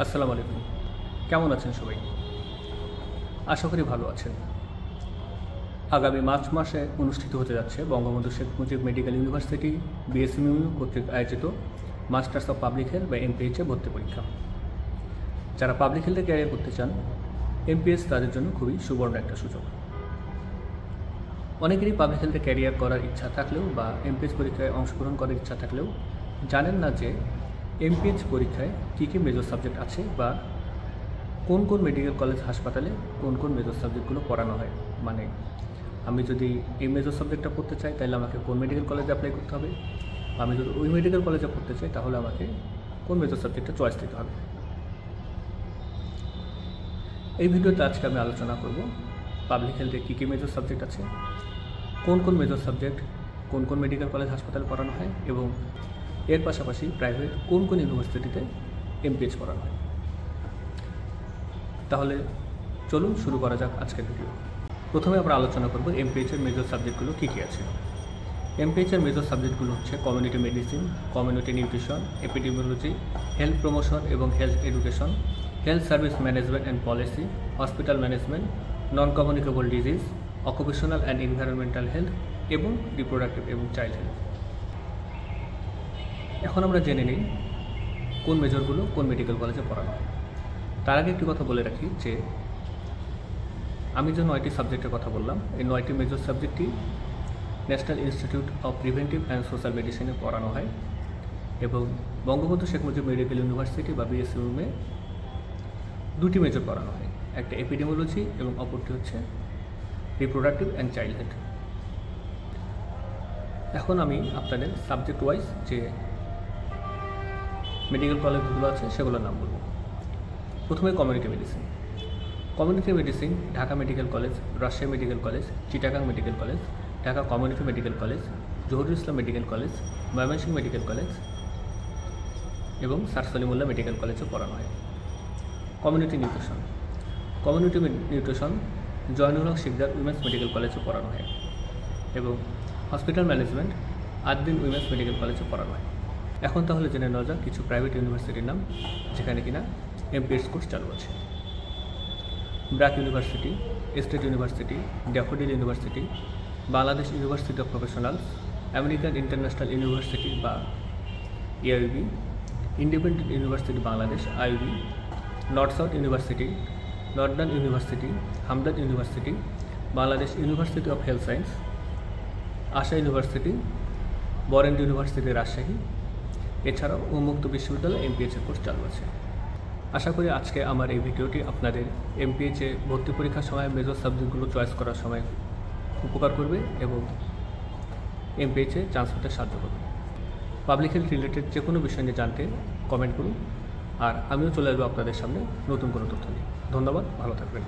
আসসালামু আলাইকুম। কেমন আছেন সবাই? আশা করি ভালো আছেন। আগামী মার্চ মাসে অনুষ্ঠিত হতে যাচ্ছে Bangabandhu Sheikh Mujib medical university BSMU কর্তৃক আয়োজিত মাস্টার্স অফ পাবলিক হেলথ বা এমপিএইচ ভর্তি পরীক্ষা। যারা পাবলিক হেলথে ক্যারিয়ার করতে চান, এমপিএইচ তাদের জন্য খুবই সুবর্ণ একটা সুযোগ। অনেকেরই পাবলিক হেলথে ক্যারিয়ার করার ইচ্ছা থাকলেও বা এমপিএইচ পরীক্ষায় অংশগ্রহণ করার ইচ্ছা থাকলেও জানেন না যে এমপিএইচ পরীক্ষায় কী কী মেজর সাবজেক্ট আছে বা কোন কোন মেডিকেল কলেজ হাসপাতালে কোন কোন মেজর সাবজেক্টগুলো পড়ানো হয়। মানে আমি যদি এই মেজর সাবজেক্টটা পড়তে চাই তাহলে আমাকে কোন মেডিকেল কলেজে অ্যাপ্লাই করতে হবে, আমি যদি ওই মেডিকেল কলেজে পড়তে চাই তাহলে আমাকে কোন মেজর সাবজেক্টটা চয়েস দিতে হবে। এই ভিডিওতে আজকে আমি আলোচনা করব পাবলিক হেলথে কী কী মেজর সাবজেক্ট আছে, কোন কোন মেজর সাবজেক্ট কোন কোন মেডিকেল কলেজ হাসপাতালে পড়ানো হয় এবং এর পাশাপাশি প্রাইভেট কোন কোন ইউনিভার্সিটিতে এমপিএইচ পড়ানো হয়। তাহলে চলুন শুরু করা যাক আজকের ভিডিও। প্রথমে আমরা আলোচনা করব এমপিএইচের মেজর সাবজেক্টগুলো কী কী আছে। এমপিএইচের মেজর সাবজেক্টগুলো হচ্ছে community medicine, community nutrition, epidemiology, health promotion এবং health education, health service management and policy, hospital management, non communicable disease, occupational and environmental health এবং রিপ্রোডাক্টিভ এবং চাইল্ড হেলথ। এখন আমরা জেনে নিই কোন মেজরগুলো কোন মেডিকেল কলেজে পড়ানো হয়। তার আগে একটি কথা বলে রাখি যে আমি যে 9টি সাবজেক্টের কথা বললাম, এই 9টি মেজর সাবজেক্টই national institute of preventive and social মেডিসিনে পড়ানো হয় এবং বঙ্গবন্ধু শেখ মুজিব মেডিকেল ইউনিভার্সিটি বা বিএসইউমে দুটি মেজর পড়ানো হয়, একটা এপিডেমিওলজি এবং অপরটি হচ্ছে রিপ্রোডাক্টিভ অ্যান্ড চাইল্ড হেলথ। এখন আমি আপনাদের সাবজেক্ট ওয়াইজ যে মেডিকেল কলেজগুলো আছে সেগুলোর নাম বলব। প্রথমে community medicine. Community medicine Dhaka medical college, Rajshahi medical college, Chittagong medical college, Dhaka community medical college, Zahurul Islam medical college, Mymensingh medical college এবং স্যার সলিমুল্লাহ মেডিকেল কলেজে পড়ানো হয়। Community nutrition. Community nutrition Zainul Haque Sikdar women's medical কলেজে পড়ানো হয় এবং hospital management Ad-din women's medical কলেজে পড়ানো হয়। এখন তাহলে জেনে নেওয়া যাক কিছু প্রাইভেট ইউনিভার্সিটির নাম যেখানে কিনা এমপিএইচ কোর্স চালু আছে। BRAC university, state university, Daffodil university, Bangladesh university of professionals, American international university বা AIUB, independent university Bangladesh IUB, north south university, northern university, Hamdard university, Bangladesh university of health science, Asha university, Barendra university Rajshahi, এছাড়াও উন্মুক্ত বিশ্ববিদ্যালয়ে এমপিএইচের কোর্স চালু আছে। আশা করি আজকে আমার এই ভিডিওটি আপনাদের এমপিএইচে ভর্তি পরীক্ষার সময় মেজর সাবজেক্টগুলো চয়েস করার সময় উপকার করবে এবং এমপিএইচে চান্স পেতে সাহায্য করবে। পাবলিক হেলথ রিলেটেড যে কোনো বিষয় নিয়ে জানতে কমেন্ট করুন, আর আমিও চলে আসবো আপনাদের সামনে নতুন কোনো তথ্য নিয়ে। ধন্যবাদ, ভালো থাকবেন।